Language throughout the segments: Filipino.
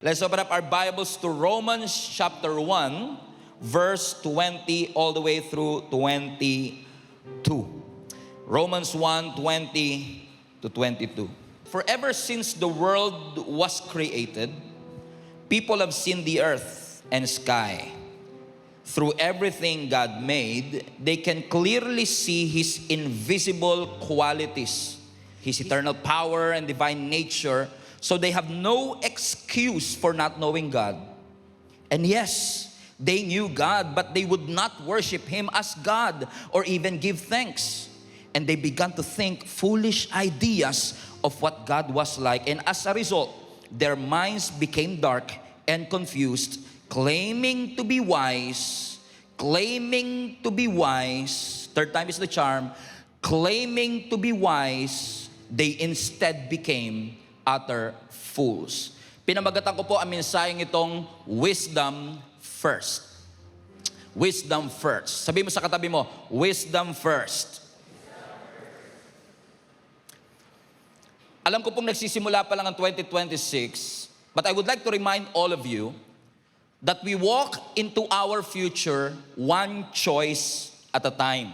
Let's open up our Bibles to Romans chapter 1, verse 20 all the way through 22. Romans 1, 20 to 22. For ever since the world was created, people have seen the earth and sky. Through everything God made, they can clearly see His invisible qualities, His eternal power and divine nature. So they have no excuse for not knowing God. And yes, they knew God, but they would not worship Him as God or even give thanks. And they began to think foolish ideas of what God was like. And as a result, their minds became dark and confused, claiming to be wise. Third time is the charm. Claiming to be wise, they instead became utter fools. Pinamagatan ko po ang mensaheng itong wisdom first. Wisdom first. Sabi mo sa katabi mo, wisdom first. Alam ko pong nagsisimula pa lang ang 2026, but I would like to remind all of you that we walk into our future one choice at a time.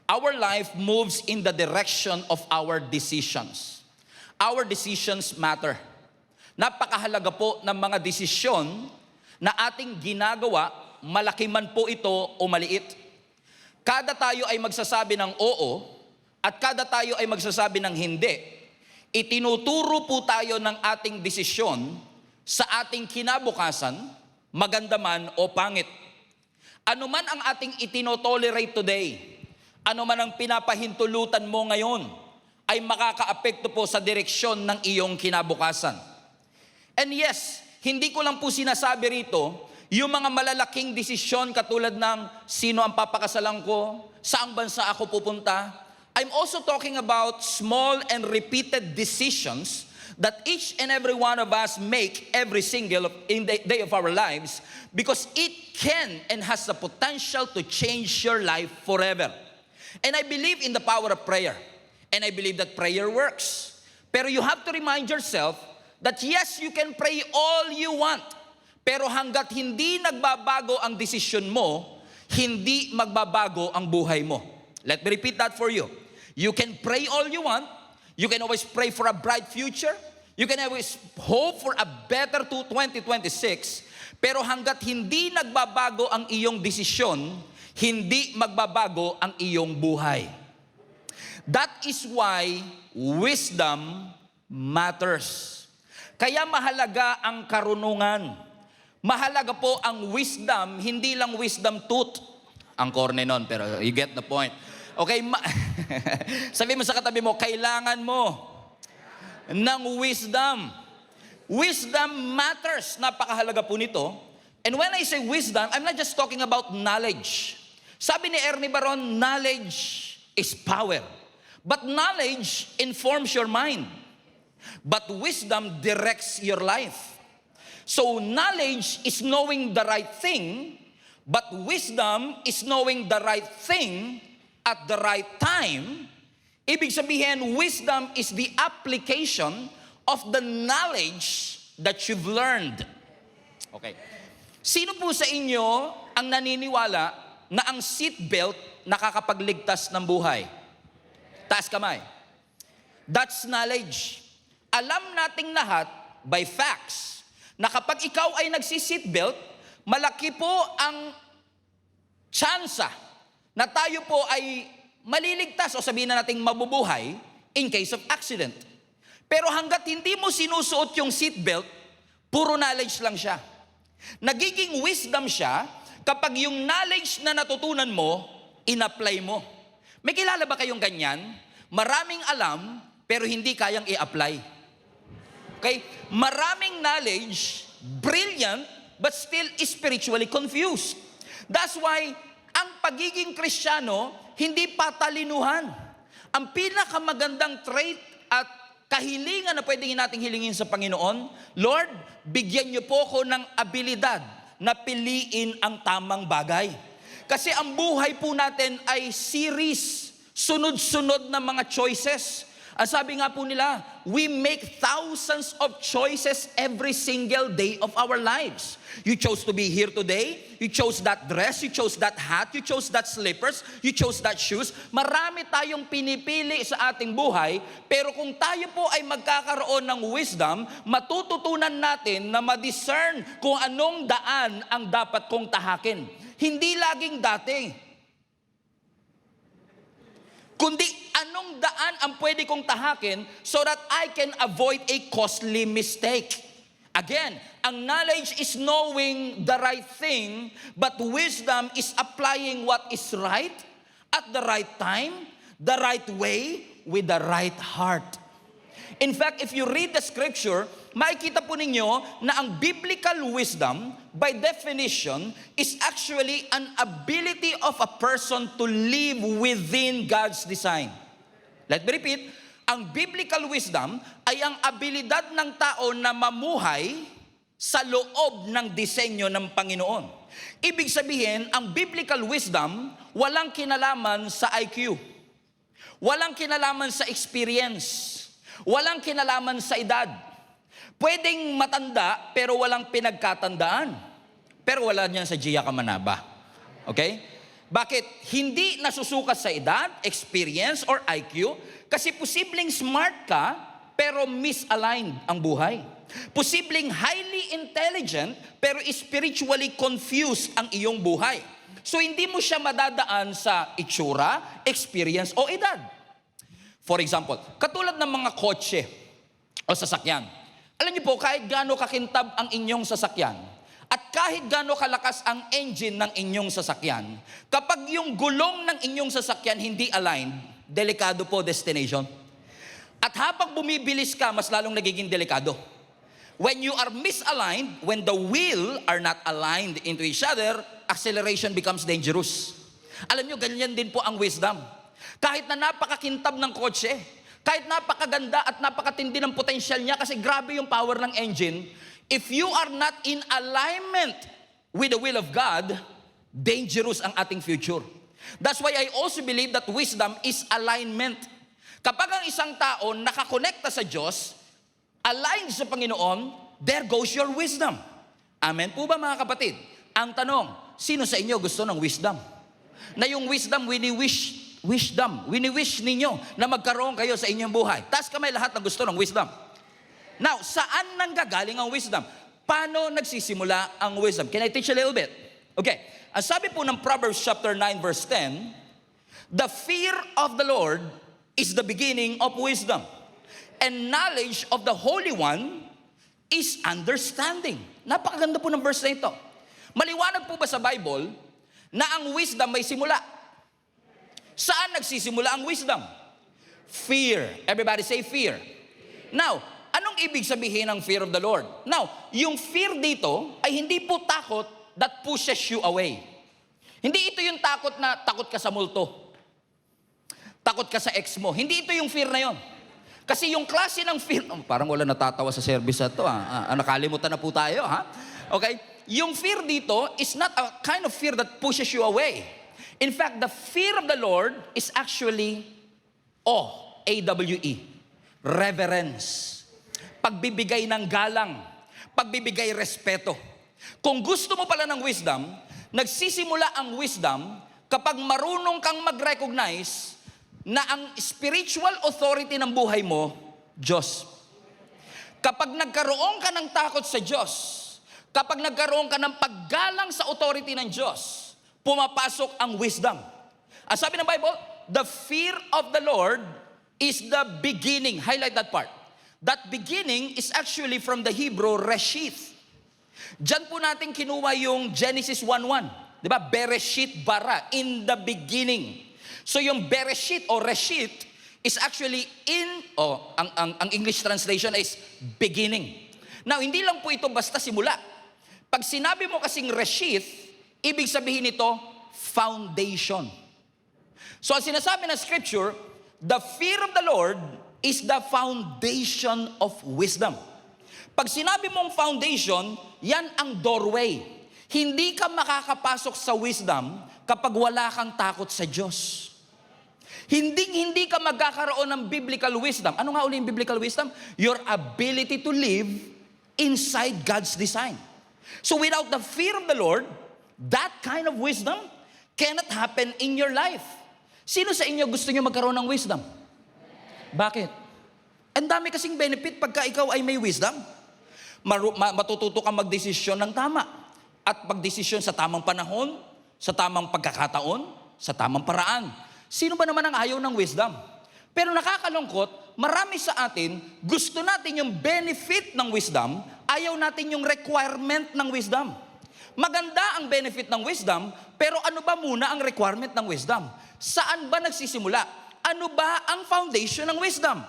Our life moves in the direction of our decisions. Our decisions matter. Napakahalaga po ng mga desisyon na ating ginagawa, malaki man po ito o maliit. Kada tayo ay magsasabi ng oo at kada tayo ay magsasabi ng hindi, itinuturo po tayo ng ating desisyon sa ating kinabukasan, maganda man o pangit. Ano man ang ating itinotolerate today, ano man ang pinapahintulutan mo ngayon, ay makakaapekto po sa direksyon ng iyong kinabukasan. And yes, hindi ko lang po sinasabi rito, yung mga malalaking desisyon katulad ng sino ang papakasalan ko, saang bansa ako pupunta. I'm also talking about small and repeated decisions that each and every one of us make every single in the day of our lives, because it can and has the potential to change your life forever. And I believe in the power of prayer. And I believe that prayer works. Pero you have to remind yourself that yes, you can pray all you want. Pero hanggat hindi nagbabago ang desisyon mo, hindi magbabago ang buhay mo. Let me repeat that for you. You can pray all you want. You can always pray for a bright future. You can always hope for a better 2026. Pero hanggat hindi nagbabago ang iyong desisyon, hindi magbabago ang iyong buhay. That is why wisdom matters. Kaya mahalaga ang karunungan. Mahalaga po ang wisdom, hindi lang wisdom tooth. Ang corny nun, pero you get the point. Okay, sabi mo sa katabi mo, kailangan mo ng wisdom. Wisdom matters. Napakahalaga po nito. And when I say wisdom, I'm not just talking about knowledge. Sabi ni Ernie Baron, knowledge is power. But knowledge informs your mind. But wisdom directs your life. So knowledge is knowing the right thing, but wisdom is knowing the right thing at the right time. Ibig sabihin, wisdom is the application of the knowledge that you've learned. Okay. Sino po sa inyo ang naniniwala na ang seatbelt nakakapagligtas ng buhay? Taas kamay. That's knowledge. Alam nating lahat by facts na kapag ikaw ay nagsi-seatbelt, malaki po ang tsansa na tayo po ay maliligtas o sabihin na nating mabubuhay in case of accident. Pero hanggat hindi mo sinusuot yung seatbelt, puro knowledge lang siya. Nagiging wisdom siya kapag yung knowledge na natutunan mo, in-apply mo. May kilala ba kayong ganyan? Maraming alam, pero hindi kayang i-apply. Okay? Maraming knowledge, brilliant, but still spiritually confused. That's why, ang pagiging Kristiyano, hindi patalinuhan. Ang pinakamagandang trait at kahilingan na pwedeng nating hilingin sa Panginoon, Lord, bigyan niyo po ko ng abilidad na piliin ang tamang bagay. Kasi ang buhay po natin ay series, sunod-sunod na mga choices. Ang sabi nga po nila, we make thousands of choices every single day of our lives. You chose to be here today, you chose that dress, you chose that hat, you chose that slippers, you chose that shoes. Marami tayong pinipili sa ating buhay, pero kung tayo po ay magkakaroon ng wisdom, matututunan natin na ma-discern kung anong daan ang dapat kong tahakin. Hindi laging dati, kundi anong daan ang pwede kong tahakin so that I can avoid a costly mistake. Again, ang knowledge is knowing the right thing, but wisdom is applying what is right at the right time, the right way, with the right heart. In fact, if you read the scripture, makikita po ninyo na ang biblical wisdom, by definition, is actually an ability of a person to live within God's design. Let me repeat, ang biblical wisdom ay ang abilidad ng tao na mamuhay sa loob ng disenyo ng Panginoon. Ibig sabihin, ang biblical wisdom, walang kinalaman sa IQ, walang kinalaman sa experience, walang kinalaman sa edad. Pwedeng matanda pero walang pinagkatandaan. Pero wala niyan sa Gia Kamanaba. Okay? Bakit? Hindi nasusukat sa edad, experience, or IQ. Kasi posibleng smart ka pero misaligned ang buhay. Posibleng highly intelligent pero spiritually confused ang iyong buhay. So hindi mo siya madadaan sa itsura, experience, o edad. For example, katulad ng mga kotse o sasakyan. Alam niyo po, kahit gaano kakintab ang inyong sasakyan, at kahit gaano kalakas ang engine ng inyong sasakyan, kapag yung gulong ng inyong sasakyan hindi aligned, delikado po destination. At habang bumibilis ka, mas lalong nagiging delikado. When you are misaligned, when the wheel are not aligned into each other, acceleration becomes dangerous. Alam niyo, ganyan din po ang wisdom. Kahit na napakakintab ng kotse, kahit napakaganda at napakatindi ng potensyal niya kasi grabe yung power ng engine, if you are not in alignment with the will of God, dangerous ang ating future. That's why I also believe that wisdom is alignment. Kapag ang isang tao nakakonekta sa Diyos, aligned sa Panginoon, there goes your wisdom. Amen po ba mga kapatid? Ang tanong, sino sa inyo gusto ng wisdom? Na yung wisdom, wini-wish ninyo na magkaroon kayo sa inyong buhay. Taas kamay lahat na gusto ng wisdom. Now, saan nanggagaling ang wisdom? Paano nagsisimula ang wisdom? Can I teach a little bit? Okay. Ang sabi po ng Proverbs chapter 9 verse 10, the fear of the Lord is the beginning of wisdom, and knowledge of the Holy One is understanding. Napakaganda po ng verse na ito. Maliwanag po ba sa Bible na ang wisdom may simula? Saan nagsisimula ang wisdom? Fear. Everybody say fear. Now, anong ibig sabihin ng fear of the Lord? Now, yung fear dito ay hindi po takot that pushes you away. Hindi ito yung takot na takot ka sa multo. Takot ka sa ex mo. Hindi ito yung fear na yon. Kasi yung klase ng fear, parang wala natatawa sa service na ito. Nakalimutan na po tayo. Ha? Okay? Yung fear dito is not a kind of fear that pushes you away. In fact, the fear of the Lord is actually awe, A-W-E, reverence, pagbibigay ng galang, pagbibigay respeto. Kung gusto mo pala ng wisdom, nagsisimula ang wisdom kapag marunong kang mag-recognize na ang spiritual authority ng buhay mo, Diyos. Kapag nagkaroon ka ng takot sa Diyos, kapag nagkaroon ka ng paggalang sa authority ng Diyos, pumapasok ang wisdom. Ang sabi ng Bible, the fear of the Lord is the beginning. Highlight that part. That beginning is actually from the Hebrew, reshith. Diyan po natin kinuha yung Genesis 1:1. Di ba? Bereshit bara, in the beginning. So yung Bereshit o reshith is actually ang English translation is beginning. Now, hindi lang po ito basta simula. Pag sinabi mo kasing reshith, ibig sabihin nito, foundation. So ang sinasabi ng scripture, the fear of the Lord is the foundation of wisdom. Pag sinabi mong foundation, yan ang doorway. Hindi ka makakapasok sa wisdom kapag wala kang takot sa Diyos. Hindi ka magkakaroon ng biblical wisdom. Ano nga uli yung biblical wisdom? Your ability to live inside God's design. So without the fear of the Lord, that kind of wisdom cannot happen in your life. Sino sa inyo gusto nyo magkaroon ng wisdom? Bakit? Ang dami kasing benefit pagka ikaw ay may wisdom. Matututo kang magdesisyon ng tama. At magdesisyon sa tamang panahon, sa tamang pagkakataon, sa tamang paraan. Sino ba naman ang ayaw ng wisdom? Pero nakakalungkot, marami sa atin, gusto natin yung benefit ng wisdom, ayaw natin yung requirement ng wisdom. Maganda ang benefit ng wisdom, pero ano ba muna ang requirement ng wisdom? Saan ba nagsisimula? Ano ba ang foundation ng wisdom?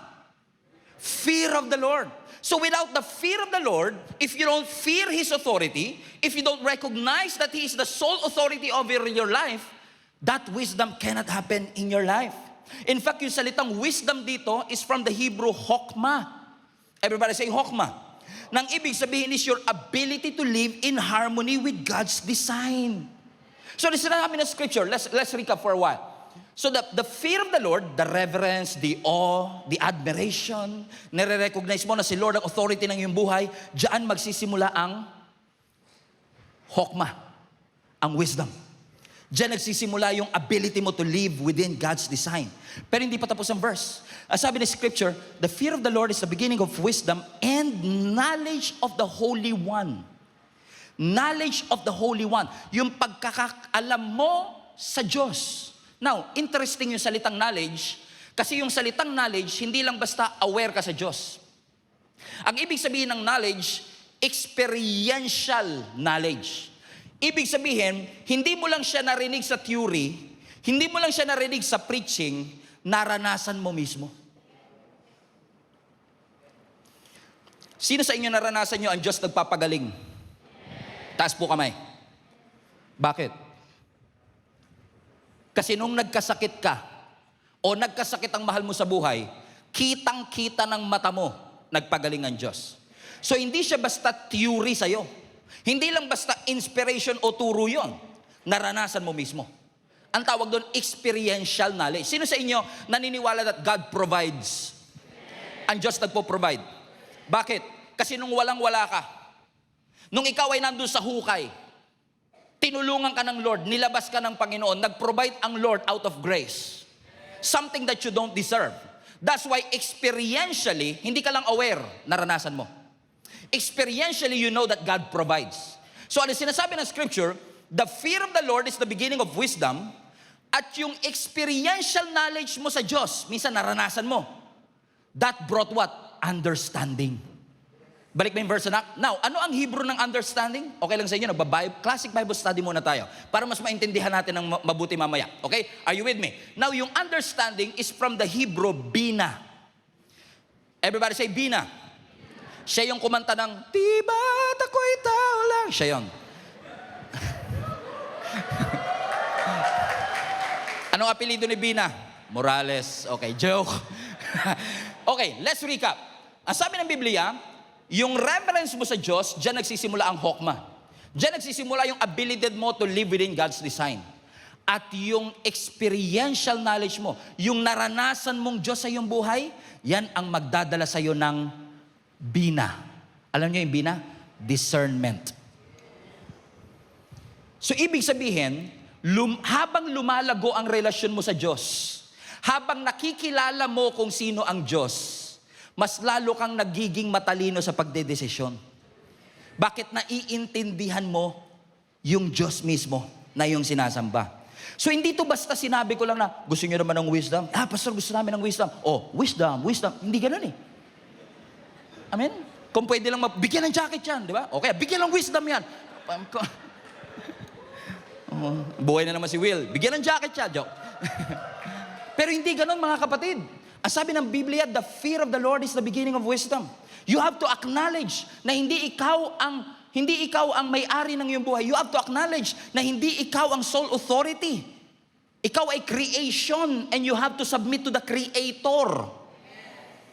Fear of the Lord. So without the fear of the Lord, if you don't fear His authority, if you don't recognize that He is the sole authority over your life, that wisdom cannot happen in your life. In fact, yung salitang wisdom dito is from the Hebrew hokmah. Everybody say hokmah. Nang ibig sabihin is your ability to live in harmony with God's design. So listen namin na scripture. Let's recap for a while. So the fear of the Lord, the reverence, the awe, the admiration, nire-recognize mo na si Lord ang authority ng iyong buhay, diyan magsisimula ang hokmah, ang wisdom. Diyan nagsisimula yung ability mo to live within God's design. Pero hindi pa tapos ang verse. Sabi ng scripture, the fear of the Lord is the beginning of wisdom and knowledge of the Holy One. Knowledge of the Holy One. Yung pagkakaalam mo sa Diyos. Now, interesting yung salitang knowledge, kasi yung salitang knowledge, hindi lang basta aware ka sa Diyos. Ang ibig sabihin ng knowledge, experiential knowledge. Ibig sabihin, hindi mo lang siya narinig sa theory, hindi mo lang siya narinig sa preaching, naranasan mo mismo. Sino sa inyo naranasan nyo ang Diyos nagpapagaling? Taas po kamay. Bakit? Kasi nung nagkasakit ka, o nagkasakit ang mahal mo sa buhay, kitang-kita ng mata mo, nagpagaling ang Diyos. So hindi siya basta theory sa'yo. Hindi lang basta inspiration o turo yon. Naranasan mo mismo. Ang tawag doon, experiential knowledge. Sino sa inyo naniniwala that God provides? Ang Diyos nagpo-provide. Bakit? Kasi nung walang-wala ka, nung ikaw ay nandun sa hukay, tinulungan ka ng Lord, nilabas ka ng Panginoon, nag-provide ang Lord out of grace. Something that you don't deserve. That's why experientially, hindi ka lang aware, naranasan mo. Experientially, you know that God provides. So, ano sinasabi ng scripture, the fear of the Lord is the beginning of wisdom, at yung experiential knowledge mo sa Diyos, minsan naranasan mo, that brought what? Understanding. Balik mo yung verse na. Now, ano ang Hebrew ng understanding? Okay lang sa inyo, classic Bible study muna tayo para mas maintindihan natin ng mabuti mamaya. Okay? Are you with me? Now, yung understanding is from the Hebrew bina. Everybody say bina. Siya yung kumanta ng, "Diba't ako'y tao lang." Siya yun. Anong apelido ni Bina? Morales. Okay, joke. Okay, let's recap. Ang sabi ng Biblia, yung reverence mo sa Diyos, diyan nagsisimula ang hokmah. Diyan nagsisimula yung ability mo to live within God's design. At yung experiential knowledge mo, yung naranasan mong Diyos sa iyong buhay, yan ang magdadala sa iyo ng bina. Alam niyo yung bina? Discernment. So, ibig sabihin, habang lumalago ang relasyon mo sa Diyos, habang nakikilala mo kung sino ang Diyos, mas lalo kang nagiging matalino sa pagdedesisyon. Bakit? Naiintindihan mo yung Diyos mismo na yung sinasamba. So, hindi to basta sinabi ko lang na, gusto niyo naman ng wisdom? Pastor, gusto namin ng wisdom. Oh, wisdom. Hindi ganun eh. Amen? Kung pwede lang bigyan ng jacket yan, di ba? Okay, bigyan ng wisdom yan. Buhay na naman si Will. Bigyan ng jacket siya, joke. Pero hindi ganun, mga kapatid. Ang sabi ng Biblia, the fear of the Lord is the beginning of wisdom. You have to acknowledge na hindi ikaw ang may-ari ng iyong buhay. You have to acknowledge na hindi ikaw ang sole authority. Ikaw ay creation and you have to submit to the Creator.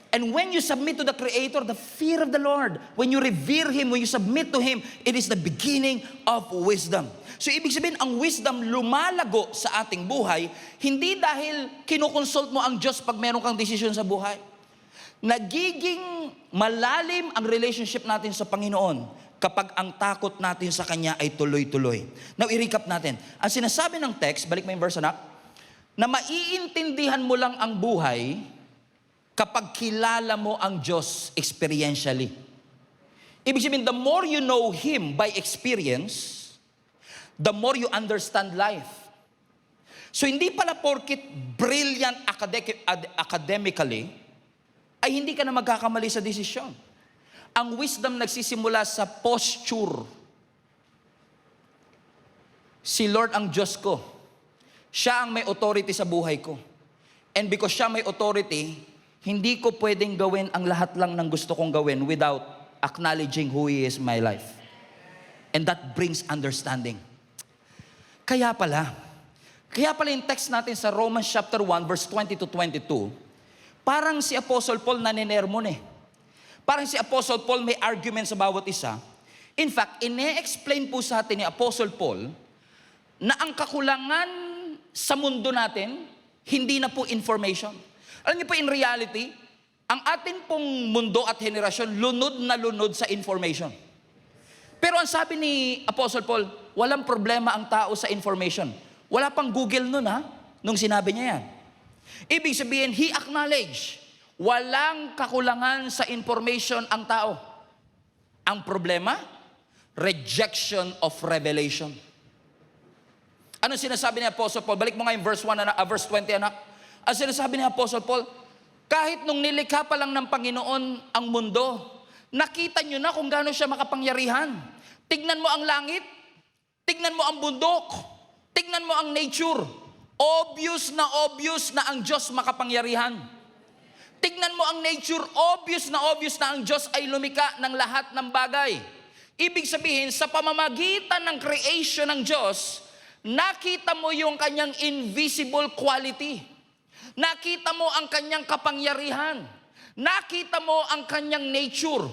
And when you submit to the Creator, the fear of the Lord, when you revere Him, when you submit to Him, it is the beginning of wisdom. So ibig sabihin, ang wisdom lumalago sa ating buhay, hindi dahil kinukonsult mo ang Diyos pag meron kang desisyon sa buhay. Nagiging malalim ang relationship natin sa Panginoon kapag ang takot natin sa Kanya ay tuloy-tuloy. Now, i-recap natin. Ang sinasabi ng text, balik mo yung verse anak, na maiintindihan mo lang ang buhay kapag kilala mo ang Diyos experientially. Ibig sabihin, the more you know Him by experience, the more you understand life. So hindi pala porkit brilliant academically, ay hindi ka na magkakamali sa desisyon. Ang wisdom nagsisimula sa posture. Si Lord ang Diyos ko. Siya ang may authority sa buhay ko. And because siya may authority, hindi ko pwedeng gawin ang lahat lang ng gusto kong gawin without acknowledging who He is in my life. And that brings understanding. Kaya pala yung text natin sa Romans chapter 1 verse 20 to 22, parang si Apostle Paul naninermon eh. Parang si Apostle Paul may argument sa bawat isa. In fact, ine-explain po sa atin ni Apostle Paul na ang kakulangan sa mundo natin, hindi na po information. Alam niyo po, in reality, ang atin pong mundo at henerasyon, lunod na lunod sa information. Pero ang sabi ni Apostle Paul, walang problema ang tao sa information. Wala pang Google nun nung sinabi niya yan. Ibig sabihin, he acknowledged, walang kakulangan sa information ang tao. Ang problema, rejection of revelation. Ano sinasabi ni Apostle Paul? Balik mo nga yung verse 20, anak. Ang sinasabi ni Apostle Paul, kahit nung nilikha pa lang ng Panginoon ang mundo, nakita nyo na kung gaano siya makapangyarihan. Tignan mo ang langit, tignan mo ang bundok, tignan mo ang nature. Obvious na ang Diyos makapangyarihan. Tignan mo ang nature, obvious na ang Diyos ay lumikha ng lahat ng bagay. Ibig sabihin, sa pamamagitan ng creation ng Diyos, nakita mo yung kanyang invisible quality. Nakita mo ang kanyang kapangyarihan. Nakita mo ang kanyang nature.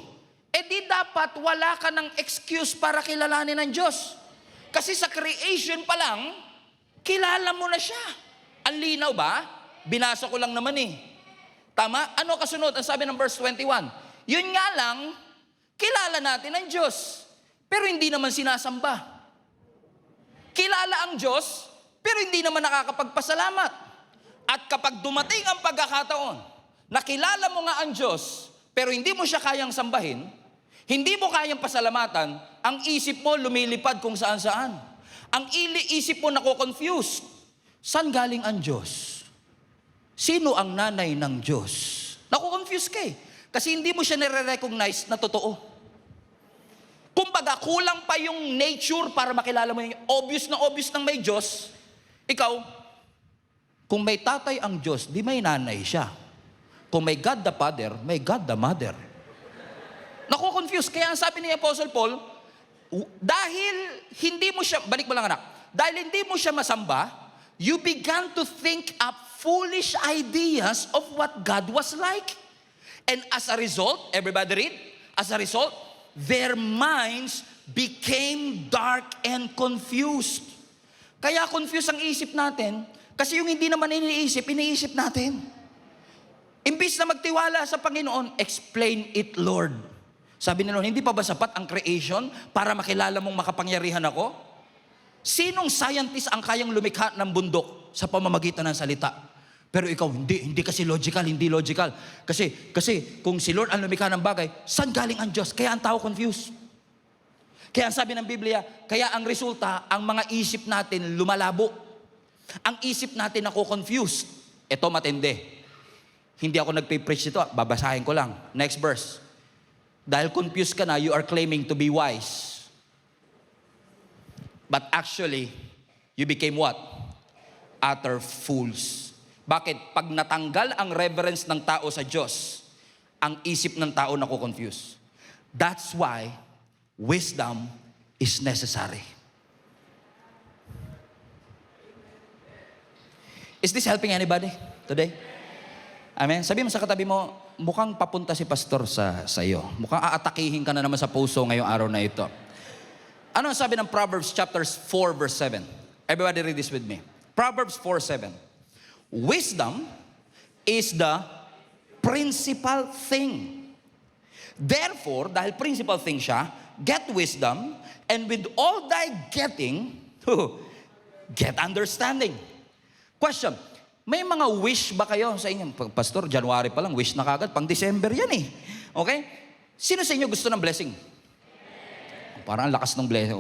Eh di dapat wala ka ng excuse para kilalanin ng Diyos. Kasi sa creation pa lang, kilala mo na siya. Ang linaw ba? Binasa ko lang naman eh. Tama? Ano kasunod? Ang sabi ng verse 21. Yun nga lang, kilala natin ang Diyos. Pero hindi naman sinasamba. Kilala ang Diyos, pero hindi naman nakakapagpasalamat. At kapag dumating ang pagkakataon, nakilala mo nga ang Diyos, pero hindi mo siya kayang sambahin, hindi mo kayang pasalamatan, ang isip mo lumilipad kung saan-saan. Ang isip mo nako-confuse. Saan galing ang Diyos? Sino ang nanay ng Diyos? Nako-confuse ka eh. Kasi hindi mo siya nire-recognize na totoo. Kumbaga, kulang pa yung nature para makilala mo yung obvious ng may Diyos. Ikaw, kung may tatay ang Diyos, di may nanay siya. Kung may God the Father, may God the Mother. Naku-confuse. Kaya ang sabi ni Apostle Paul, dahil hindi mo siya, balik mo lang anak, dahil hindi mo siya masamba, you began to think up foolish ideas of what God was like. And as a result, everybody read, as a result, their minds became dark and confused. Kaya confused ang isip natin, kasi yung hindi naman iniisip natin. Imbis na magtiwala sa Panginoon, explain it, Lord. Sabi ni Lord, hindi pa ba sapat ang creation para makilala mong makapangyarihan ako? Sinong scientist ang kayang lumikha ng bundok sa pamamagitan ng salita? Pero ikaw, hindi kasi hindi logical. Kasi kung si Lord ang lumikha ng bagay, saan galing ang Diyos? Kaya ang tao confused. Kaya ang sabi ng Biblia, kaya ang resulta, ang mga isip natin lumalabo. Ang isip natin nako-confused. Ito matindi. Hindi ako nagpe-preach ito, babasahin ko lang. Next verse. Dahil confused ka na, you are claiming to be wise. But actually, you became what? Utter fools. Bakit? Pag natanggal ang reverence ng tao sa Diyos, ang isip ng tao nako-confuse. That's why wisdom is necessary. Is this helping anybody today? Amen? Sabi mo sa katabi mo, mukhang papunta si pastor sa iyo. Mukhang aatakihin ka na naman sa puso ngayong araw na ito. Ano ang sabi ng Proverbs chapter 4 verse 7? Everybody read this with me. Proverbs 4:7. Wisdom is the principal thing. Therefore, dahil principal thing siya, get wisdom, and with all thy getting, get understanding. Question, may mga wish ba kayo sa inyo? Pastor, January pa lang, wish na kagad, pang December yan eh. Okay? Sino sa inyo gusto ng blessing? Parang ang lakas ng blessing.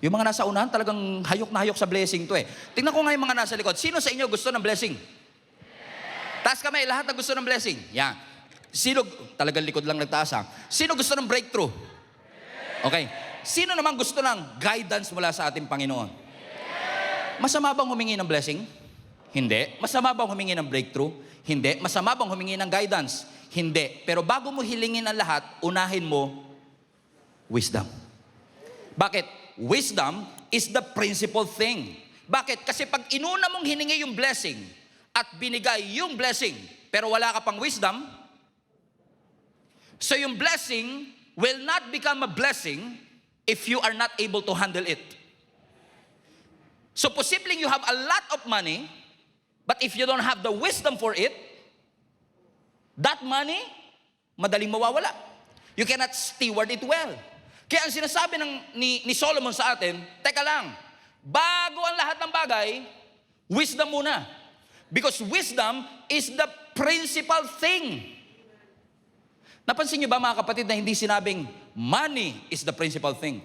Yung mga nasa unahan, talagang hayok na hayok sa blessing to eh. Tingnan ko nga yung mga nasa likod. Sino sa inyo gusto ng blessing? Taas kamay, lahat na gusto ng blessing. Yan. Sino, talagang likod lang nagtaas ha. Sino gusto ng breakthrough? Okay. Sino naman gusto ng guidance mula sa ating Panginoon? Masama bang humingi ng blessing? Hindi. Masama bang humingi ng breakthrough? Hindi. Masama bang humingi ng guidance? Hindi. Pero bago mo hilingin ang lahat, unahin mo wisdom. Bakit? Wisdom is the principal thing. Bakit? Kasi pag inuna mong hiningi yung blessing at binigay yung blessing, pero wala ka pang wisdom, so yung blessing will not become a blessing if you are not able to handle it. So posibleng you have a lot of money, but if you don't have the wisdom for it, that money, madaling mawawala. You cannot steward it well. Kaya ang sinasabi ni Solomon sa atin, teka lang, bago ang lahat ng bagay, wisdom muna. Because wisdom is the principal thing. Napansin niyo ba mga kapatid na hindi sinabing money is the principal thing?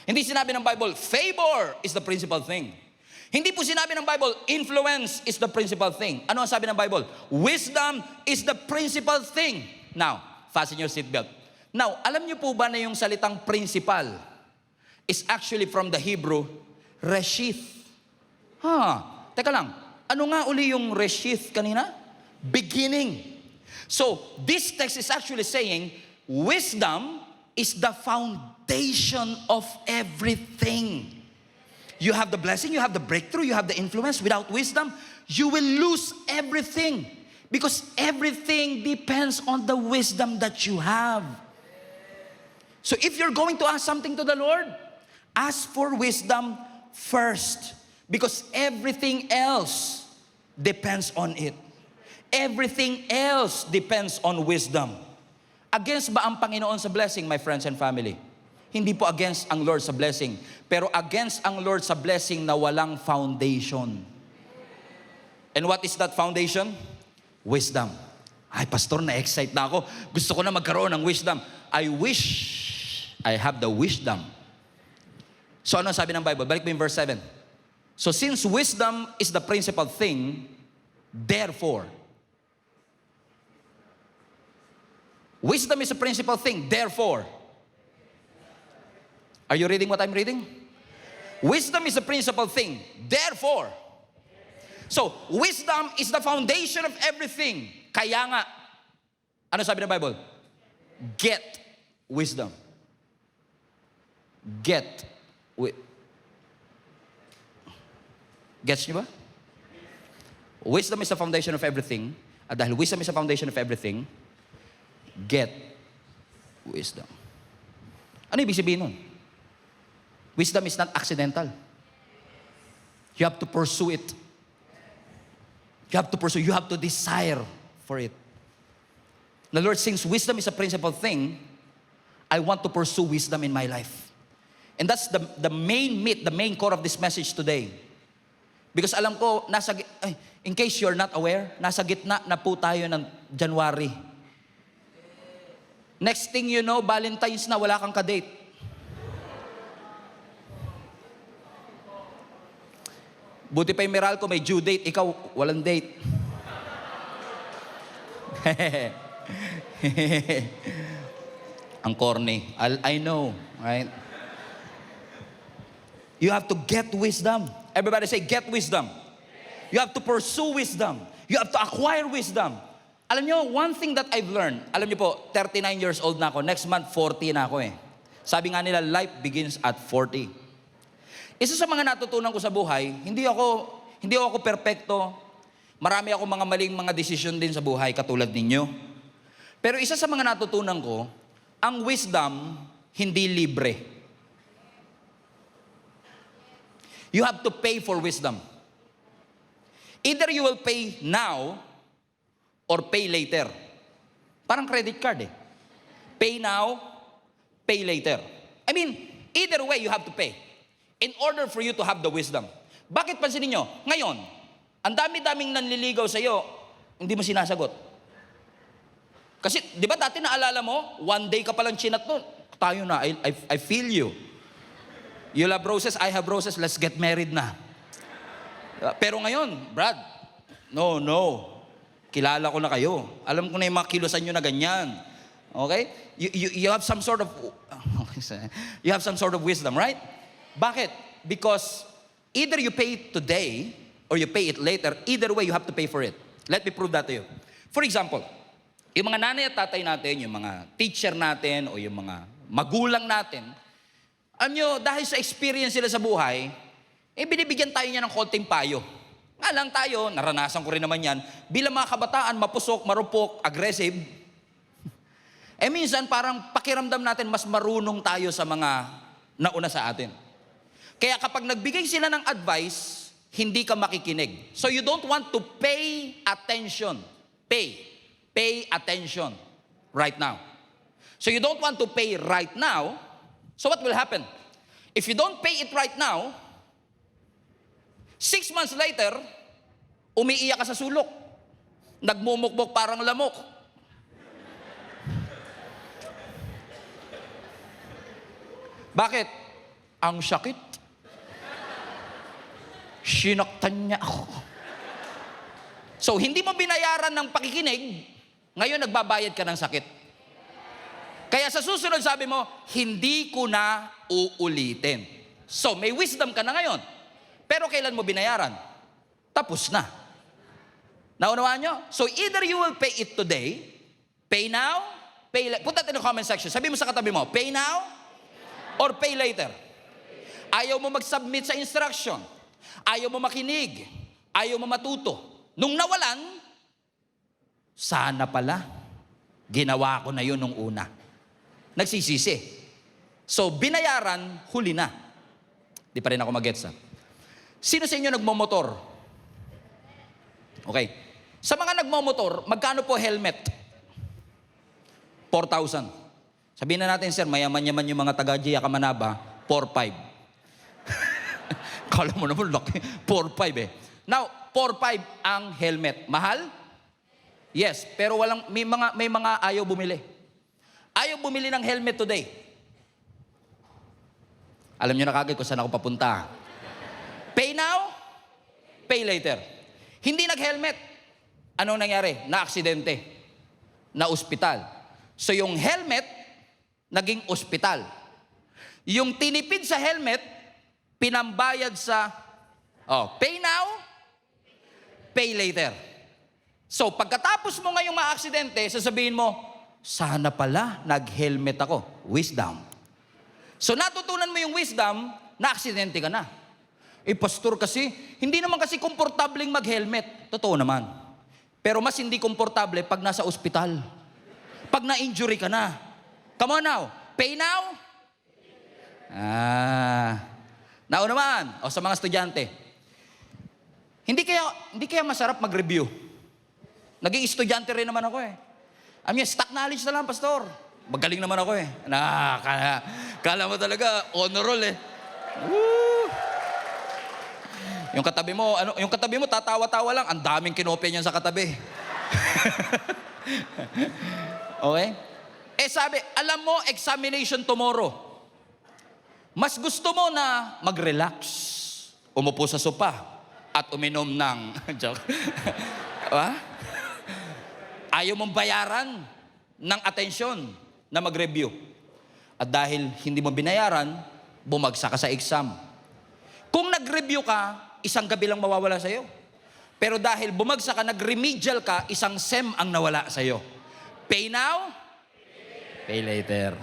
Hindi sinabi ng Bible, favor is the principal thing. Hindi po sinabi ng Bible, influence is the principal thing. Ano ang sabi ng Bible? Wisdom is the principal thing. Now, fasten your seatbelt. Now, alam niyo po ba na yung salitang principal is actually from the Hebrew, reshith. Teka lang, ano nga uli yung reshith kanina? Beginning. So, this text is actually saying, wisdom is the foundation of everything. You have the blessing, you have the breakthrough, you have the influence. Without wisdom, you will lose everything. Because everything depends on the wisdom that you have. So if you're going to ask something to the Lord, ask for wisdom first. Because everything else depends on it. Everything else depends on wisdom. Against ba ang Panginoon sa blessing, my friends and family? Hindi po against ang Lord sa blessing. Pero against ang Lord sa blessing na walang foundation. And what is that foundation? Wisdom. Ay, pastor, na-excite na ako. Gusto ko na magkaroon ng wisdom. I wish I have the wisdom. So ano sabi ng Bible? Balik mo yung verse 7. So since wisdom is the principal thing, therefore, wisdom is the principal thing, therefore. Are you reading what I'm reading? Wisdom is the principal thing, therefore. So, wisdom is the foundation of everything. Kaya nga, ano sabi ng Bible? Get wisdom. Gets niyo ba? Wisdom is the foundation of everything. At dahil wisdom is the foundation of everything, get wisdom. Ano ibig sabihin nun? Wisdom is not accidental. You have to pursue it. You have to pursue. You have to desire for it. The Lord, since wisdom is a principal thing, I want to pursue wisdom in my life. And that's the main meat, the main core of this message today. Because alam ko, in case you're not aware, nasa gitna na po tayo ng January. Next thing you know, Valentine's na, wala kang kadate. Buti pa yung Meralco, may due date. Ikaw, walang date. Ang corny. I know, right? You have to get wisdom. Everybody say, get wisdom. You have to pursue wisdom. You have to acquire wisdom. Alam nyo, one thing that I've learned, alam nyo po, 39 years old na ako. Next month, 40 na ako eh. Sabi nga nila, life begins at 40. Isa sa mga natutunan ko sa buhay, hindi ako perfecto. Marami akong mga maling mga desisyon din sa buhay katulad ninyo. Pero isa sa mga natutunan ko, ang wisdom hindi libre. You have to pay for wisdom. Either you will pay now or pay later. Parang credit card eh. Pay now, pay later. I mean, either way you have to pay in order for you to have the wisdom. Bakit pansinin nyo? Ngayon, ang dami-daming nanliligaw sa iyo, hindi mo sinasagot. Kasi, di ba dati naalala mo, one day ka palang chinat nun. Tayo na, I feel you. You love roses, I have roses, let's get married na. Pero ngayon, Brad, no. Kilala ko na kayo. Alam ko na yung mga kilosan nyo na ganyan. Okay? You have some sort of, you have some sort of wisdom, right? Bakit? Because either you pay it today or you pay it later, either way you have to pay for it. Let me prove that to you. For example, yung mga nanay at tatay natin, yung mga teacher natin, o yung mga magulang natin, alam nyo, dahil sa experience sila sa buhay, binibigyan tayo niya ng konting payo. Nga lang tayo, naranasan ko rin naman yan, bilang mga kabataan, mapusok, marupok, aggressive. Minsan parang pakiramdam natin mas marunong tayo sa mga nauna sa atin. Kaya kapag nagbigay sila ng advice, hindi ka makikinig. So you don't want to pay attention. Pay attention right now. So you don't want to pay right now. So what will happen? If you don't pay it right now, 6 months later, umiiyak ka sa sulok. Nagmumukbok parang lamok. Bakit? Ang sakit. Sinaktan niya ako. So, hindi mo binayaran ng pakikinig, ngayon nagbabayad ka ng sakit. Kaya sa susunod sabi mo, hindi ko na uulitin. So, may wisdom ka na ngayon. Pero kailan mo binayaran? Tapos na. Naunawaan nyo? So, either you will pay it today, pay now, pay later. Put that in the comment section. Sabi mo sa katabi mo, pay now or pay later. Ayaw mo mag-submit sa instruction. Ayaw mo makinig. Ayaw mo matuto. Nung nawalan, sana pala, ginawa ko na yun nung una. Nagsisisi. So, binayaran, huli na. Di pa rin ako mag-gets. Sino sa inyo nagmomotor? Okay. Sa mga nagmomotor, magkano po helmet? 4,000. Sabihin na natin, sir, mayaman-yaman yung mga taga-Gia Kamanaba, 4,500. Kala mo naman, laki. 4,500 eh. Now, 4,500 ang helmet. Mahal? Yes, pero may mga ayaw bumili. Ayaw bumili ng helmet today. Alam nyo na kagad kung saan ako papunta. Pay now, pay later. Hindi nag-helmet. Anong nangyari? Na-aksidente. Na-ospital. So yung helmet, naging ospital. Yung tinipid sa helmet, pinambayad sa, pay now, pay later. So, pagkatapos mo ngayong ma-aksidente, sasabihin mo, sana pala nag-helmet ako. Wisdom. So, natutunan mo yung wisdom, na-aksidente ka na. Pastor kasi, hindi naman kasi komportabling mag-helmet. Totoo naman. Pero mas hindi komportable pag nasa ospital. Pag na-injury ka na. Come on now. Pay now? Now naman, sa mga estudyante. Hindi kaya masarap mag-review. Naging estudyante rin naman ako eh. Stock knowledge na lang, pastor. Magaling naman ako eh. Kala mo talaga, honor roll eh. Woo! Yung katabi mo, tatawa-tawa lang. Ang daming kinopya niyan sa katabi. Okay? Sabi, alam mo, examination tomorrow. Mas gusto mo na mag-relax, umupo sa sopa, at uminom ng, joke. Ayaw mong bayaran ng atensyon na mag-review. At dahil hindi mo binayaran, bumagsak ka sa exam. Kung nag-review ka, isang gabi lang mawawala sa'yo. Pero dahil bumagsak ka, nag-remedial ka, isang SEM ang nawala sa'yo. Pay now, pay later.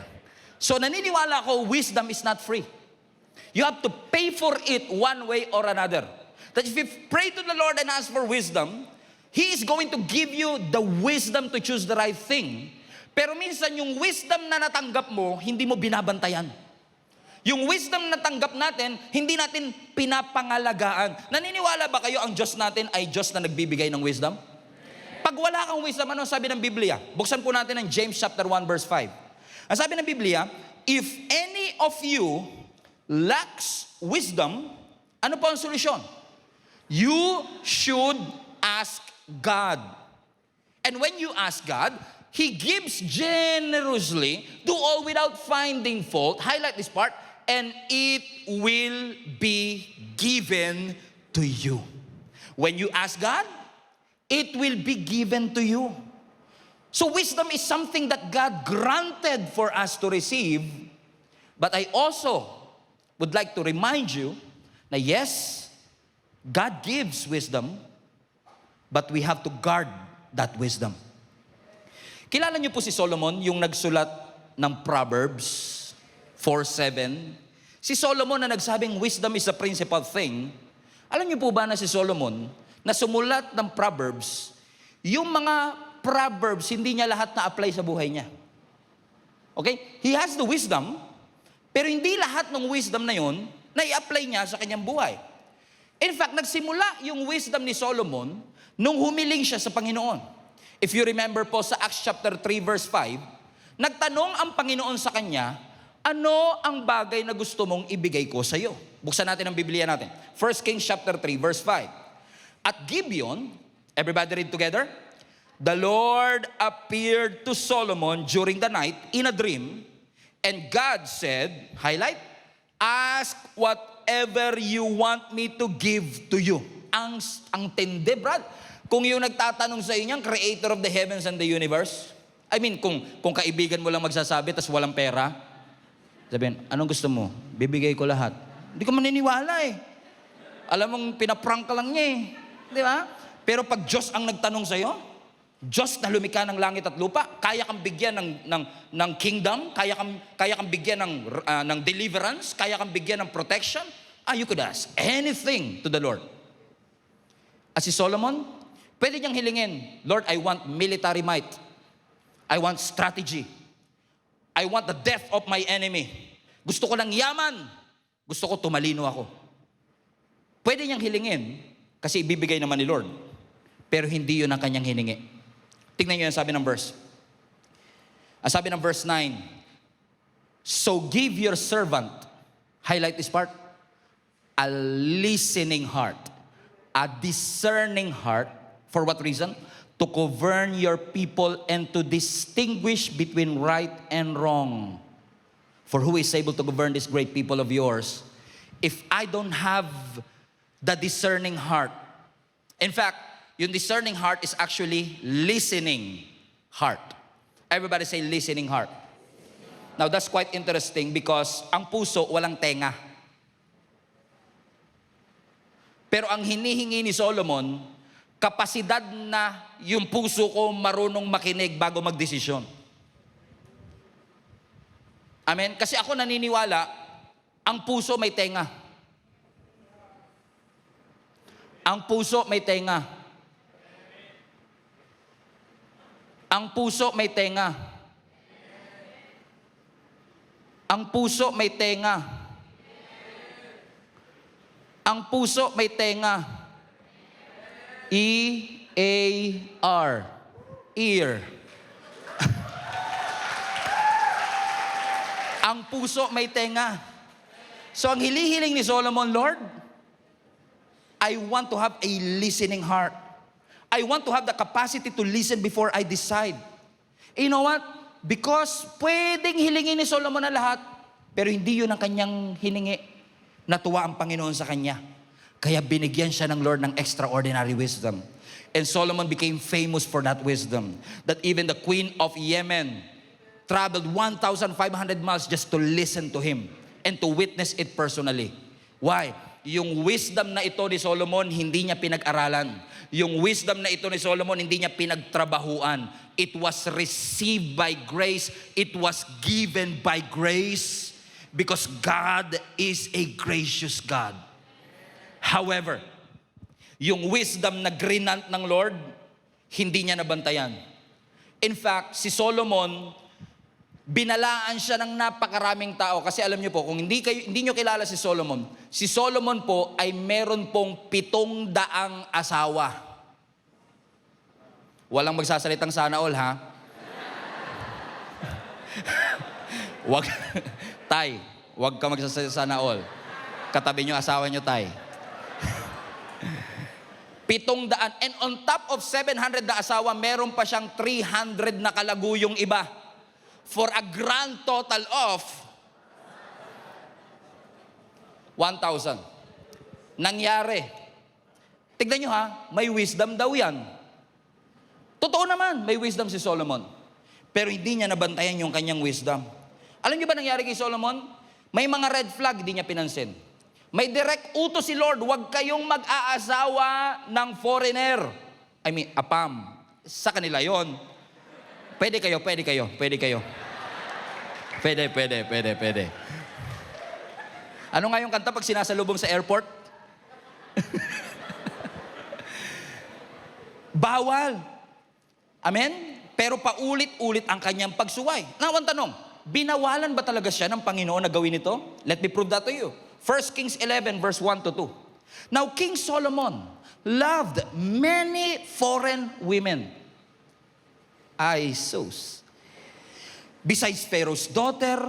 So naniniwala ako, wisdom is not free. You have to pay for it one way or another. That if you pray to the Lord and ask for wisdom, He is going to give you the wisdom to choose the right thing. Pero minsan yung wisdom na natanggap mo, hindi mo binabantayan. Yung wisdom na tanggap natin, hindi natin pinapangalagaan. Naniniwala ba kayo ang Diyos natin ay Diyos na nagbibigay ng wisdom? Pag wala kang wisdom, ano sabi ng Biblia? Buksan po natin ang James chapter 1 verse 5. Ang sabi ng Biblia, if any of you lacks wisdom, ano po ang solusyon? You should ask God. And when you ask God, He gives generously, do all without finding fault. Highlight this part. And it will be given to you. When you ask God, it will be given to you. So wisdom is something that God granted for us to receive. But I also would like to remind you na yes, God gives wisdom, but we have to guard that wisdom. Kilala niyo po si Solomon, yung nagsulat ng Proverbs 4:7. Si Solomon na nagsabing wisdom is the principal thing. Alam niyo po ba na si Solomon, na sumulat ng Proverbs, yung mga Proverbs, hindi niya lahat na-apply sa buhay niya. Okay? He has the wisdom, pero hindi lahat ng wisdom na yun, na i-apply niya sa kanyang buhay. In fact, nagsimula yung wisdom ni Solomon nung humiling siya sa Panginoon. If you remember po sa Acts chapter 3 verse 5, nagtanong ang Panginoon sa kanya, ano ang bagay na gusto mong ibigay ko sa iyo? Buksan natin ang Biblia natin. 1 Kings chapter 3 verse 5. At Gibeon, everybody read together? The Lord appeared to Solomon during the night in a dream, and God said, highlight, ask whatever you want me to give to you. Ang tindi, Brad. Kung yung nagtatanong sa inyo, creator of the heavens and the universe, I mean, kung kaibigan mo lang magsasabi, tas walang pera, sabihin, anong gusto mo? Bibigay ko lahat. Hindi ko maniniwala eh. Alam mong pinaprank ka lang niya eh. Di ba? Pero pag Diyos ang nagtanong sa'yo, Diyos na lumikha ng langit at lupa, kaya kang bigyan ng kingdom, kaya kang bigyan ng deliverance, kaya kang bigyan ng protection. You could ask anything to the Lord. At si Solomon, pwede niyang hilingin, Lord, I want military might. I want strategy. I want the death of my enemy. Gusto ko ng yaman. Gusto ko tumalino ako. Pwede niyang hilingin kasi ibibigay naman ni Lord. Pero hindi yun ang kanyang hiningi. Tingnan niyo yung sabi ng verse. Ang sabi ng verse 9, so give your servant, highlight this part, a listening heart, a discerning heart. For what reason? To govern your people and to distinguish between right and wrong. For who is able to govern this great people of yours? If I don't have the discerning heart, in fact, yung discerning heart is actually listening heart. Everybody say listening heart. Now that's quite interesting because ang puso walang tenga. Pero ang hinihingi ni Solomon, kapasidad na yung puso ko marunong makinig bago magdesisyon. Amen? Kasi ako naniniwala, ang puso may tenga. Ang puso may tenga. Ang puso may tenga. Ang puso may tenga. Ang puso may tenga. E-A-R. Ear. Ang puso may tenga. So ang hilihiling ni Solomon, Lord, I want to have a listening heart. I want to have the capacity to listen before I decide. You know what? Because pwedeng hilingin ni Solomon na lahat, pero hindi yun ang kanyang hiningi. Natuwa ang Panginoon sa kanya. Kaya binigyan siya ng Lord ng extraordinary wisdom. And Solomon became famous for that wisdom. That even the queen of Yemen traveled 1,500 miles just to listen to him and to witness it personally. Why? Yung wisdom na ito ni Solomon, hindi niya pinag-aralan. Yung wisdom na ito ni Solomon, hindi niya pinagtrabahuan. It was received by grace. It was given by grace because God is a gracious God. However, yung wisdom na grinant ng Lord, Hindi niya nabantayan. In fact, si Solomon, binalaan siya ng napakaraming tao. Kasi alam niyo po, kung hindi niyo kilala si Solomon po ay meron pong 700 asawa. Walang magsasalitang sana all, ha? Wag, Tay, wag ka magsasalita sana all. Katabi niyo asawa niyo, Tay. 700. And on top of 700 na asawa, meron pa siyang 300 na kalaguyong iba. For a grand total of 1,000. Nangyari. Tignan nyo ha, may wisdom daw yan. Totoo naman, may wisdom si Solomon. Pero hindi niya nabantayan yung kanyang wisdom. Alam niyo ba nangyari kay Solomon? May mga red flag, hindi niya pinansin. May direct utos si Lord, huwag kayong mag-aasawa ng foreigner. I mean, apam. Sa kanila yon. Pwede kayo. Pwede. Ano nga yung kanta pag sinasalubong sa airport? Bawal. Amen? Pero paulit-ulit ang kanyang pagsuway. Now, ang tanong, binawalan ba talaga siya ng Panginoon na gawin ito? Let me prove that to you. 1 Kings 11 verse 1 to 2. Now, King Solomon loved many foreign women. Ay, sus. Besides Pharaoh's daughter,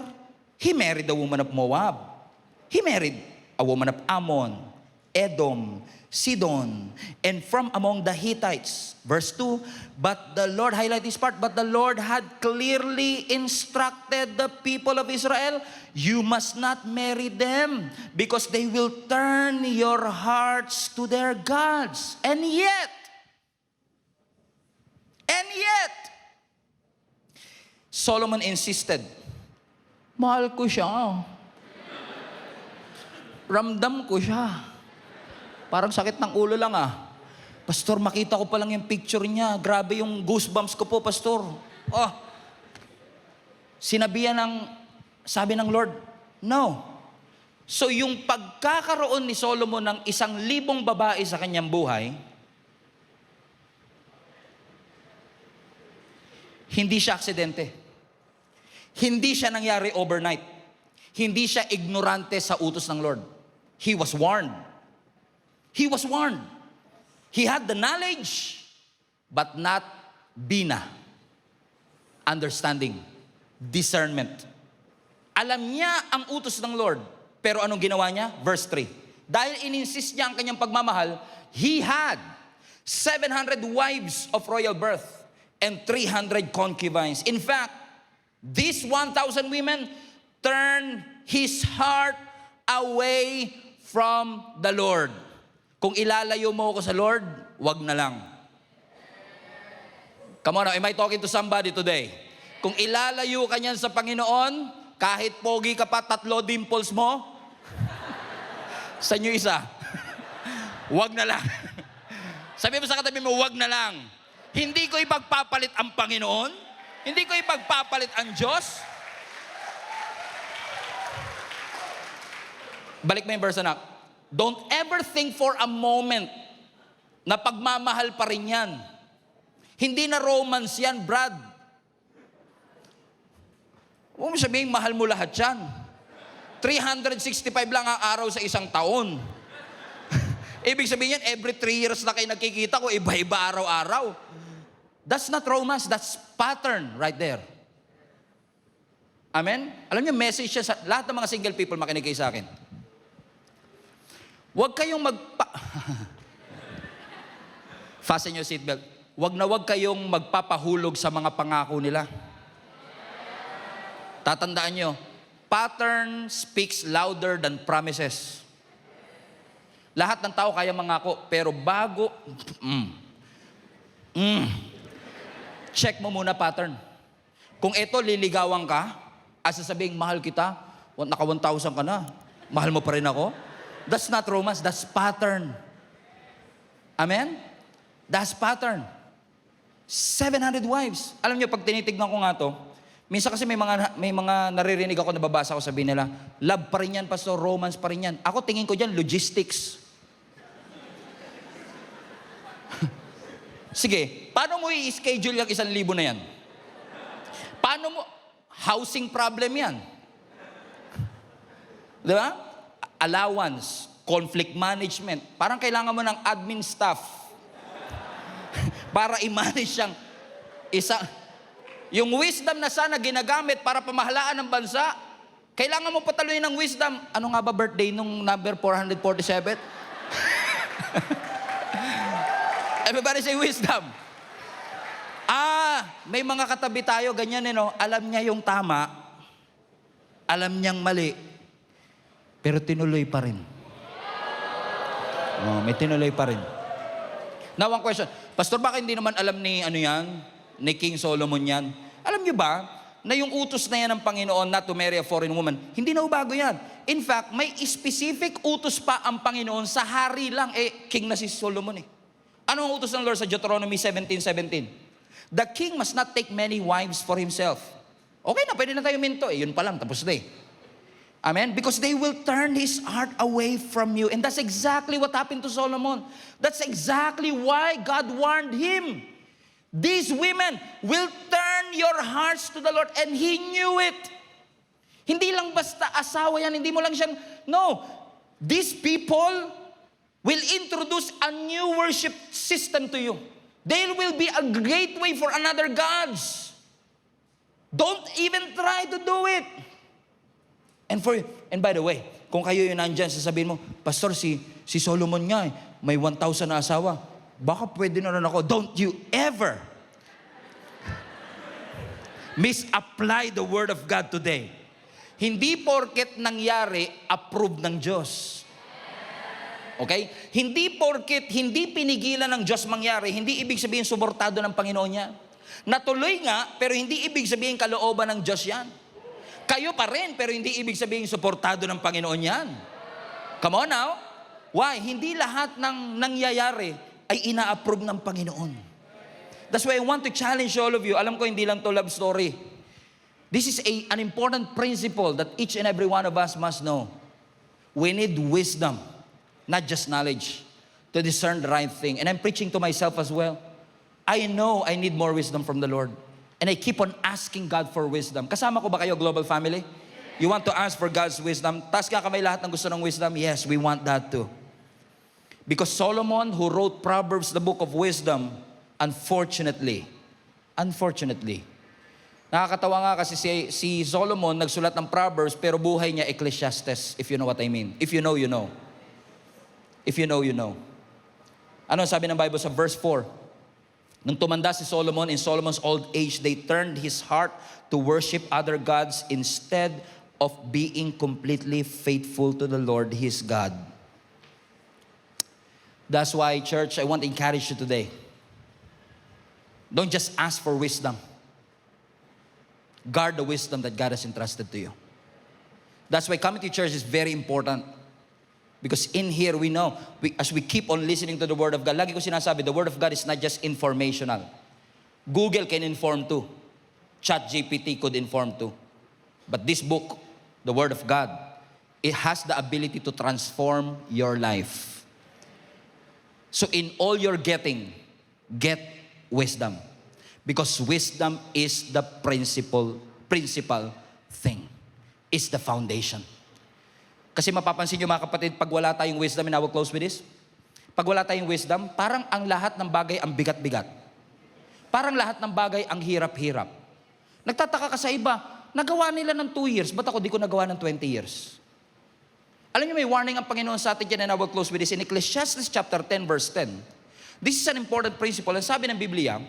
he married a woman of Moab. He married a woman of Ammon, Edom, Sidon, and from among the Hittites. Verse 2, but the Lord, highlight this part, but the Lord had clearly instructed the people of Israel, you must not marry them because they will turn your hearts to their gods. And yet, Solomon insisted, mahal ko siya. Ramdam ko siya. Parang sakit ng ulo lang ah. Pastor, makita ko pa lang yung picture niya. Grabe yung goosebumps ko po, Pastor. Oh. Sabi ng Lord, no. So yung pagkakaroon ni Solomon ng 1,000 babae sa kanyang buhay, hindi siya aksidente. Hindi siya nangyari overnight. Hindi siya ignorante sa utos ng Lord. He was warned. He was warned. He had the knowledge, but not bina. Understanding. Discernment. Alam niya ang utos ng Lord, pero anong ginawa niya? Verse 3. Dahil ininsist niya ang kanyang pagmamahal, he had 700 wives of royal birth and 300 concubines. In fact, these 1,000 women turned his heart away from the Lord. Kung ilalayo mo ako sa Lord, wag na lang. Come on, am I talking to somebody today? Kung ilalayo ka niyan sa Panginoon, kahit pogi ka pa, 3 dimples mo, sa inyo isa, wag na lang. Sabi mo sa katabi mo, wag na lang. Hindi ko ipagpapalit ang Panginoon, hindi ko ipagpapalit ang Diyos. Balik mo yung verse, anak. Don't ever think for a moment na pagmamahal pa rin yan. Hindi na romance yan, Brad. Huwag mo sabihin, mahal mo lahat yan. 365 lang ang araw sa isang taon. Ibig sabihin yan, every 3 years na kayo nagkikita ko, iba-iba araw-araw. That's not romance, that's pattern right there. Amen? Alam niyo, message siya sa lahat ng mga single people makinig kayo sa akin. Huwag kayong fasten your seatbelt. Huwag kayong magpapahulog sa mga pangako nila. Tatandaan nyo, pattern speaks louder than promises. Lahat ng tao kaya mangako, pero bago, check mo muna pattern. Kung ito, liligawan ka, at sasabihin, mahal kita, naka 1,000 ka na, mahal mo pa rin ako? That's not romance, that's pattern. Amen? That's pattern. 700 wives. Alam niyo, pag tinitignan ko nga to, minsan kasi may mga naririnig ako, nababasa ko, sabihin nila, love pa rin yan, pastor, romance pa rin yan. Ako tingin ko dyan, logistics. Sige, paano mo i-schedule yung 1,000 na yan? Paano mo, housing problem yan. Di ba? Allowance, conflict management. Parang kailangan mo ng admin staff para i-manage yung yung wisdom na sana ginagamit para pamahalaan ng bansa. Kailangan mo patalunin ng wisdom. Ano nga ba birthday nung number 447? Everybody say wisdom. May mga katabi tayo, ganyan alam niya yung tama, alam niyang mali, pero tinuloy pa rin. May tinuloy pa rin. Now, one question. Pastor, bakit hindi naman alam ni ni King Solomon yan? Alam niyo ba, na yung utos na yan ng Panginoon not to marry a foreign woman, hindi na bago yan. In fact, may specific utos pa ang Panginoon sa hari lang. King na si Solomon Ano ang utos ng Lord sa Deuteronomy 17:17? The king must not take many wives for himself. Okay na, pwede na tayo minto. Yun pa lang, tapos na Amen? Because they will turn his heart away from you. And that's exactly what happened to Solomon. That's exactly why God warned him. These women will turn your hearts to the Lord. And he knew it. Hindi lang basta asawa yan. Hindi mo lang siya. No. These people will introduce a new worship system to you. They will be a gateway for another gods. Don't even try to do it. And by the way, kung kayo yung nandyan, sasabihin mo, Pastor, si Solomon nga may 1,000 na asawa. Baka pwede na rin ako. Don't you ever misapply the word of God today. Hindi porket nangyari, approve ng Diyos. Okay? Hindi porket hindi pinigilan ng Diyos mangyari, hindi ibig sabihin suportado ng Panginoon niya. Natuloy nga, pero hindi ibig sabihin kalooban ng Diyos yan. Kayo pa rin, pero hindi ibig sabihin suportado ng Panginoon yan. Come on now. Why? Hindi lahat ng nangyayari ay ina-approve ng Panginoon. That's why I want to challenge all of you. Alam ko hindi lang to love story. This is an important principle that each and every one of us must know. We need wisdom, not just knowledge, to discern the right thing. And I'm preaching to myself as well. I know I need more wisdom from the Lord. And I keep on asking God for wisdom. Kasama ko ba kayo, Global Family? You want to ask for God's wisdom? Taas ka kamay lahat ng gusto ng wisdom? Yes, we want that too. Because Solomon, who wrote Proverbs, the book of wisdom, unfortunately, nakakatawa nga kasi si Solomon nagsulat ng Proverbs, pero buhay niya Ecclesiastes, if you know what I mean. If you know, you know. If you know, you know. Ano sabi ng Bible sa verse 4? Nung tumanda si Solomon, in Solomon's old age, they turned his heart to worship other gods instead of being completely faithful to the Lord his God. That's why, church, I want to encourage you today. Don't just ask for wisdom. Guard the wisdom that God has entrusted to you. That's why coming to church is very important. Because in here we know, as we keep on listening to the Word of God, lagi ko sinasabi, the Word of God is not just informational. Google can inform too. ChatGPT could inform too. But this book, the Word of God, it has the ability to transform your life. So in all you're getting, get wisdom. Because wisdom is the principal thing. It's the foundation. Kasi mapapansin nyo mga kapatid, pag wala tayong wisdom, and I will close with this, pag wala tayong wisdom, parang ang lahat ng bagay ang bigat-bigat. Parang lahat ng bagay ang hirap-hirap. Nagtataka ka sa iba, nagawa nila ng 2 years, ba't ako di ko nagawa ng 20 years? Alam niyo may warning ang Panginoon sa atin dyan, and I will close with this. In Ecclesiastes chapter 10, verse 10, this is an important principle. Ang sabi ng Biblia,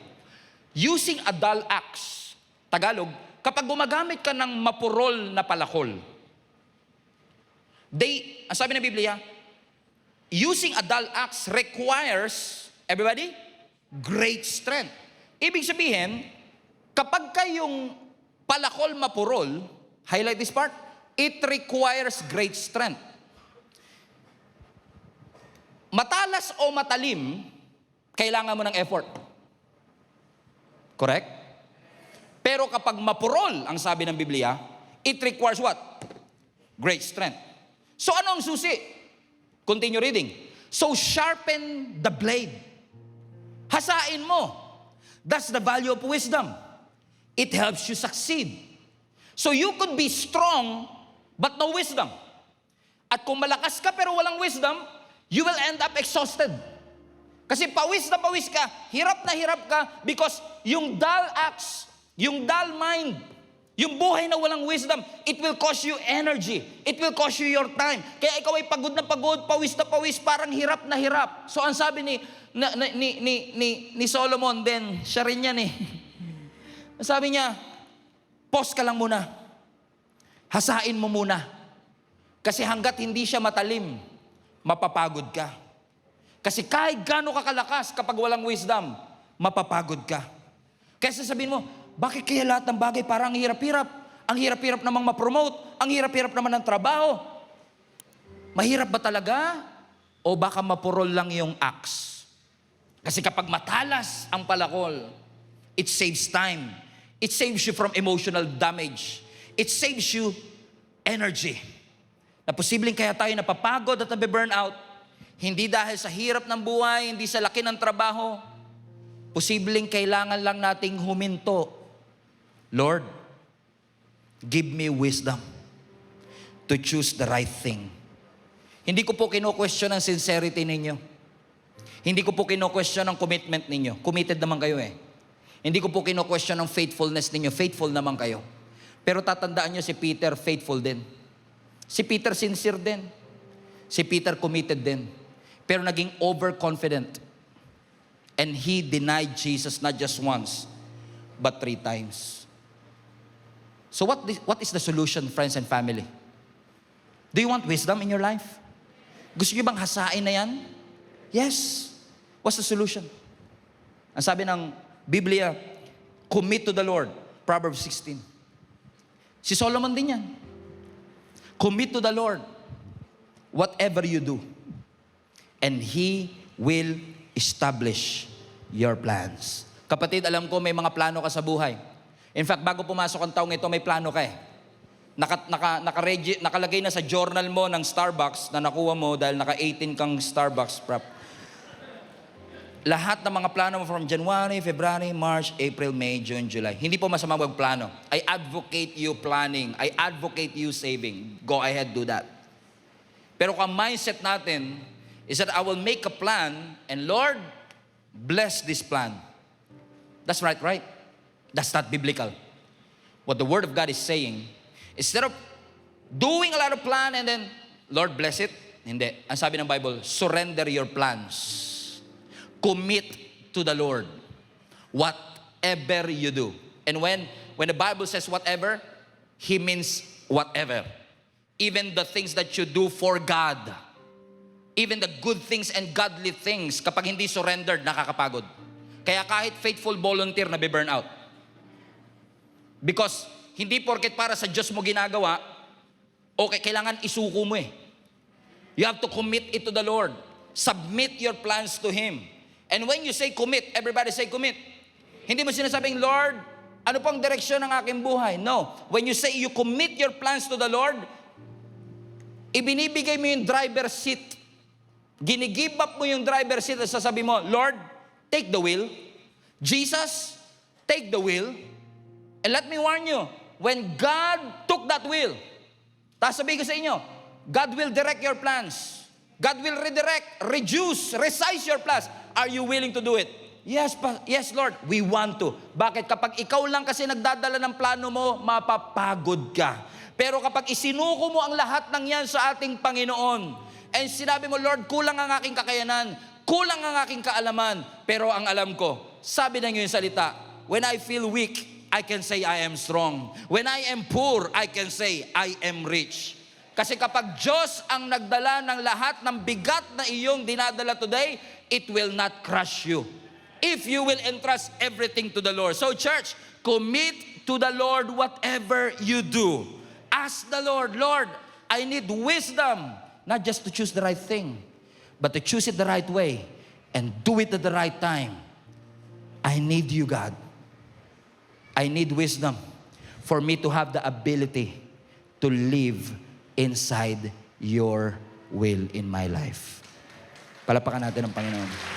using a dull axe, Tagalog, kapag gumagamit ka ng mapurol na palakol, ang sabi ng Biblia, using a dull axe requires, everybody, great strength. Ibig sabihin, kapag kayong palakol mapurol, highlight this part, it requires great strength. Matalas o matalim, kailangan mo ng effort. Correct? Pero kapag mapurol, ang sabi ng Biblia, it requires what? Great strength. So ano ang susi? Continue reading. So sharpen the blade. Hasain mo. That's the value of wisdom. It helps you succeed. So you could be strong, but no wisdom. At kung malakas ka pero walang wisdom, you will end up exhausted. Kasi pawis na pawis ka, hirap na hirap ka, because yung dull acts, yung dull mind, yung buhay na walang wisdom, it will cost you energy. It will cost you your time. Kaya ikaw ay pagod na pagod, pawis na pawis, parang hirap na hirap. So ang sabi ni Solomon din, siya rin yan eh. Sabi niya, pause ka lang muna. Hasain mo muna. Kasi hanggat hindi siya matalim, mapapagod ka. Kasi kahit gaano ka kalakas kapag walang wisdom, mapapagod ka. Kaya sasabihin mo, bakit kaya lahat ng bagay parang hirap-hirap? Ang hirap-hirap namang ma-promote. Ang hirap-hirap naman ng trabaho. Mahirap ba talaga? O baka mapurol lang yung axe? Kasi kapag matalas ang palakol, it saves time. It saves you from emotional damage. It saves you energy. Na posibleng kaya tayo napapagod at nabe-burn out, hindi dahil sa hirap ng buhay, hindi sa laki ng trabaho. Posibleng kailangan lang nating huminto. Lord, give me wisdom to choose the right thing. Hindi ko po kino-question ang sincerity ninyo. Hindi ko po kino-question ang commitment ninyo. Committed naman kayo eh. Hindi ko po kino-question ang faithfulness ninyo. Faithful naman kayo. Pero tatandaan nyo si Peter, faithful din. Si Peter sincere din. Si Peter committed din. Pero naging overconfident. And he denied Jesus not just once, but 3 times. So what is the solution, friends and family? Do you want wisdom in your life? Gusto niyo bang hasain na yan? Yes. What's the solution? Ang sabi ng Biblia, commit to the Lord. Proverbs 16. Si Solomon din yan. Commit to the Lord whatever you do, and He will establish your plans. Kapatid, alam ko may mga plano ka sa buhay. In fact, bago pumasok ang taong ito, may plano ka eh. Nakalagay na sa journal mo ng Starbucks na nakuha mo dahil naka-18 kang Starbucks prop. Lahat ng mga plano mo from January, February, March, April, May, June, July. Hindi po masama magplano. I advocate you planning. I advocate you saving. Go ahead, do that. Pero kung mindset natin is that I will make a plan and Lord, bless this plan. That's right? That's not biblical. What the Word of God is saying, instead of doing a lot of plan and then, Lord, bless it. Hindi. Ang sabi ng Bible, surrender your plans. Commit to the Lord. Whatever you do. And when the Bible says whatever, He means whatever. Even the things that you do for God. Even the good things and godly things, kapag hindi surrendered, nakakapagod. Kaya kahit faithful volunteer, nabe-burn out. Because hindi porket para sa Diyos mo ginagawa, okay, kailangan isuko mo eh. You have to commit it to the Lord. Submit your plans to Him. And when you say commit, everybody say commit. Hindi mo sinasabing, Lord, ano pang direksyon ng aking buhay? No. When you say you commit your plans to the Lord, ibinibigay mo yung driver seat. Ginigive up mo yung driver seat at sasabi mo, Lord, take the wheel. Jesus, take the wheel. And let me warn you, when God took that wheel, tapos sabihin ko sa inyo, God will direct your plans. God will redirect, reduce, resize your plans. Are you willing to do it? Yes, Lord, we want to. Bakit? Kapag ikaw lang kasi nagdadala ng plano mo, mapapagod ka. Pero kapag isinuko mo ang lahat ng yan sa ating Panginoon, and sinabi mo, Lord, kulang ang aking kakayanan, kulang ang aking kaalaman, pero ang alam ko, sabi ng iyong salita, when I feel weak, I can say I am strong. When I am poor, I can say I am rich. Kasi kapag Diyos ang nagdala ng lahat ng bigat na iyong dinadala today, it will not crush you. If you will entrust everything to the Lord. So church, commit to the Lord whatever you do. Ask the Lord, Lord, I need wisdom, not just to choose the right thing, but to choose it the right way and do it at the right time. I need you, God. I need wisdom for me to have the ability to live inside your will in my life. Palapakan natin ang Panginoon.